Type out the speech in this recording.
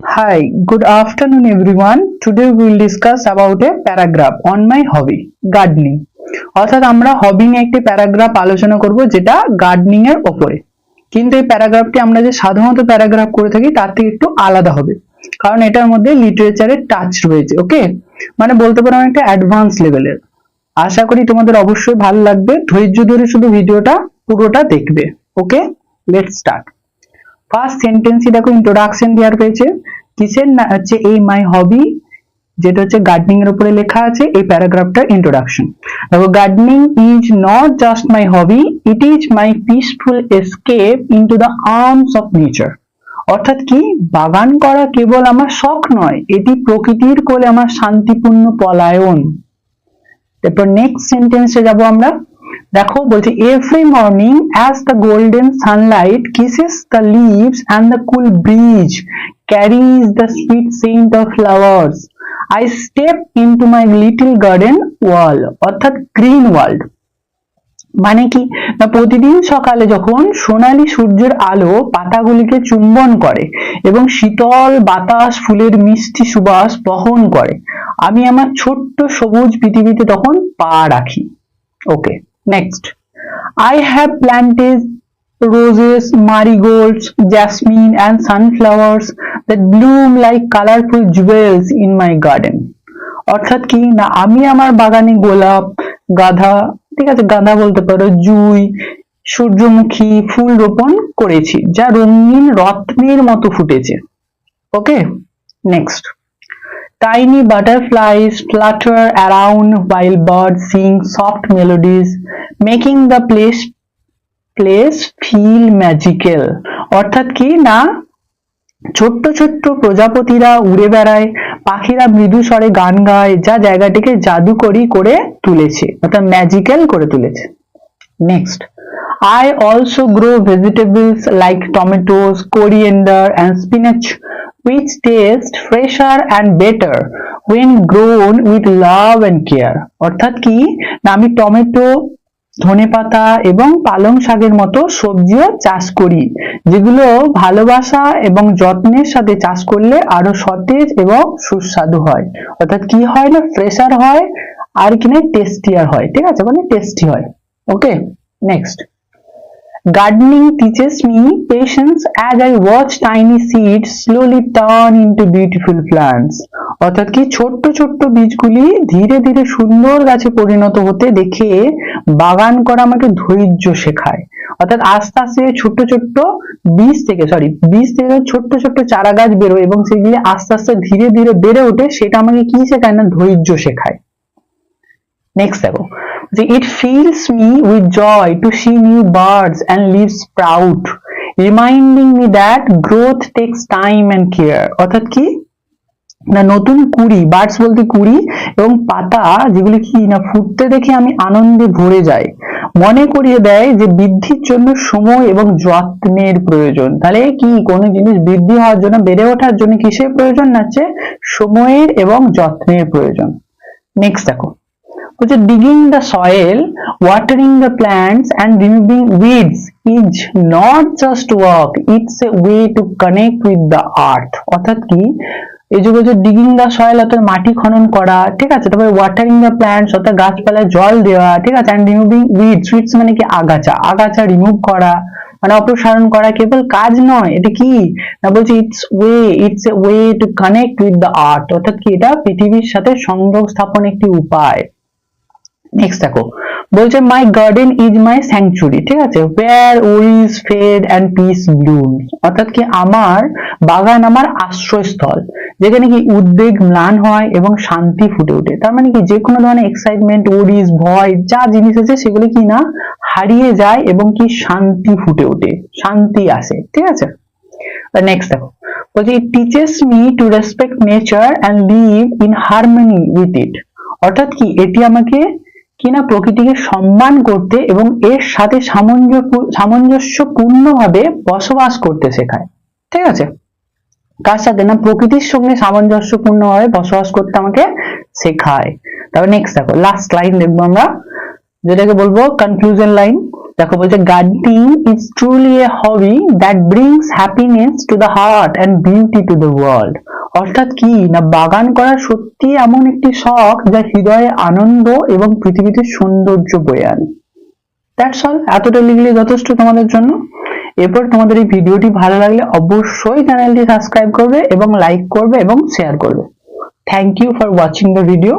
Hi, good afternoon everyone. Today we will discuss about a paragraph on my hobby, gardening. অর্থাৎ আমরা হবি নিয়ে একটি paragraph আলোচনা করব যেটা গার্ডেনিং এর উপরে। কিন্তু এই প্যারাগ্রাফটি আমরা যে সাধারণত প্যারাগ্রাফ করে থাকি তার থেকে একটু আলাদা হবে, কারণ এটার মধ্যে লিটারেচারের টাচ রয়েছে। ওকে, মানে বলতে পারো একটা অ্যাডভান্স লেভেলের। আশা করি তোমাদের অবশ্যই ভালো লাগবে, ধৈর্য ধরে শুধু ভিডিওটা পুরোটা দেখবে। ওকে, লেটস স্টার্ট। ফার্স্ট সেন্টেন্সই দেখো ইন্ট্রোডাকশন দেওয়ার পেয়েছে, কিসের না হচ্ছে এই মাই হবি, যেটা হচ্ছে গার্ডেনিং এর উপরে লেখা আছে। এই প্যারাগ্রাফটার ইন্ট্রোডাকশন দেখো, gardening is not just my hobby, it is my peaceful escape into the arms of nature. অর্থাৎ কি, বাগান করা কেবল আমার শখ নয়, এটি প্রকৃতির কোলে আমার শান্তিপূর্ণ পলায়ন। তারপর নেক্সট সেন্টেন্সে যাব আমরা। দেখো বলছে, every morning as the golden sunlight kisses the leaves and the cool breeze carries the sweet scent of flowers I step into my little garden wall. অর্থাৎ গ্রিন ওয়ার্ল্ড মানে কি না, প্রতিদিন সকালে যখন সোনালী সূর্যের আলো পাতাগুলিকে চুম্বন করে এবং শীতল বাতাস ফুলের মিষ্টি সুবাস বহন করে, আমি আমার ছোট্ট সবুজ পৃথিবীতে তখন পা রাখি। ওকে, next. I have planted roses, marigolds, jasmine and sunflowers that bloom like colorful jewels in my garden. অর্থাৎ কি না, আমি আমার বাগানে গোলাপ, গাঁদা, ঠিক আছে গাঁদা বলতে পারো, জুঁই, সূর্যমুখী ফুল রোপণ করেছি যা রঙিন রত্নের মতো ফুটেছে। ওকে, next. Tiny butterflies flutter around while birds sing soft melodies, making the place feel magical. অর্থাৎ কি না, ছোট্ট ছোট্ট প্রজাপতিরা উড়ে বেড়ায়, পাখিরা মৃদু স্বরে গান গায়, যা জায়গাটিকে জাদুকরি করে তুলেছে, অর্থাৎ ম্যাজিক্যাল করে তুলেছে। Next. I also grow vegetables like tomatoes, coriander and spinach, which taste fresher and better when grown with love and care. অর্থাৎ কি না, আমি টমেটো, ধনেপাতা এবং পালং শাকের মতো সবজিও চাষ করি, যেগুলো ভালোবাসা এবং যত্নের সাথে চাষ করলে আরো সতেজ এবং সুস্বাদু হয়। অর্থাৎ কি হয় না, ফ্রেশার হয় আর কিনা টেস্টিয়ার হয়, ঠিক আছে, মানে টেস্টি হয়। ওকে, next. Gardening teaches me patience as I watch tiny seeds slowly turn into beautiful plants. অর্থাৎ কি, ছোট্ট ছোট্ট বীজগুলি ধীরে ধীরে সুন্দর গাছে পরিণত হতে দেখে বাগান করা আমাকে ধৈর্য শেখায়। অর্থাৎ আস্তে আস্তে ছোট্ট ছোট্ট বীজ থেকে ছোট্ট ছোট্ট চারা গাছ বেরোয় এবং সেগুলি আস্তে আস্তে ধীরে ধীরে বেড়ে ওঠে, সেটা আমাকে কি শেখায় না, ধৈর্য শেখায়। নেক্সট দেখো, it fills me with joy to see new birds and leaves sprout, reminding me that growth takes time and care. অর্থাৎ কি না, নতুন কুড়ি, বার্ডস বলতে কুড়ি, এবং পাতা যেগুলি কি না ফুটতে দেখে আমি আনন্দে ভরে যাই, মনে করিয়ে দেয় যে বৃদ্ধির জন্য সময় এবং যত্নের প্রয়োজন। তাহলে কি, কোনো জিনিস বৃদ্ধি হওয়ার জন্য, বেড়ে ওঠার জন্য কিসের প্রয়োজন আছে, সময়ের এবং যত্নের প্রয়োজন। নেক্সট দেখো, digging the soil, watering the plants and removing weeds is not just work, it's a way to connect with the earth. অর্থাৎ কি, এই যে বলছে ডিগিং দ্য সয়েল অর্থাৎ মাটি খনন করা, ঠিক আছে, তারপরে ওয়াটারিং দ্য প্ল্যান্টস অর্থাৎ গাছপালায় জল দেওয়া, ঠিক আছে, এন্ড রিমুভিং উইডস মানে কি, আগাছা রিমুভ করা, মানে অপসারণ করা কেবল কাজ নয়, এটা কি না বলছে it's a way to connect with the earth. অর্থাৎ কি, এটা পৃথিবীর সাথে সংযোগ স্থাপন একটি উপায়। নেক্সট দেখো, বলছে my garden is my sanctuary, ঠিক আছে, where worries fade and peace blooms. অর্থাৎ কি, আমার বাগান আমার আশ্রয়স্থল, যেখানে কি উদ্বেগ ম্লান হয় এবং শান্তি ফুটে ওঠে। তার মানে কি, যে কোনো ধরনের এক্সাইটমেন্ট, ওরিজ, ভয়, যা জিনিস আছে সেগুলো কি না হারিয়ে যায় এবং কি শান্তি ফুটে ওঠে, শান্তি আসে, ঠিক আছে। নেক্সট দেখো, বলছে it teaches me to respect nature and live in harmony with it. অর্থাৎ কি, এটি আমাকে কিনা প্রকৃতিকে সম্মান করতে এবং এর সাথে সামঞ্জস্যপূর্ণভাবে বসবাস করতে শেখায়, ঠিক আছে। কার সাথে না, প্রকৃতির সঙ্গে সামঞ্জস্যপূর্ণভাবে বসবাস করতে আমাকে শেখায়। তারপর নেক্সট দেখো, লাস্ট লাইন দেখবো আমরা, যেটাকে বলবো কনক্লুশন লাইন। দেখো বলছে gardening is truly A hobby that brings happiness to the heart and beauty to the world. অর্থাৎ কি না, বাগান করা সত্যি এমন একটি শখ যা হৃদয়ে আনন্দ এবং পৃথিবীতে সৌন্দর্য বয়ে আনে। দ্যাটস অল, এতটা লিখলে যথেষ্ট তোমাদের জন্য। এরপর তোমাদের এই ভিডিওটি ভালো লাগলে অবশ্যই চ্যানেলটি সাবস্ক্রাইব করবে এবং লাইক করবে এবং শেয়ার করবে। Thank you for watching the video.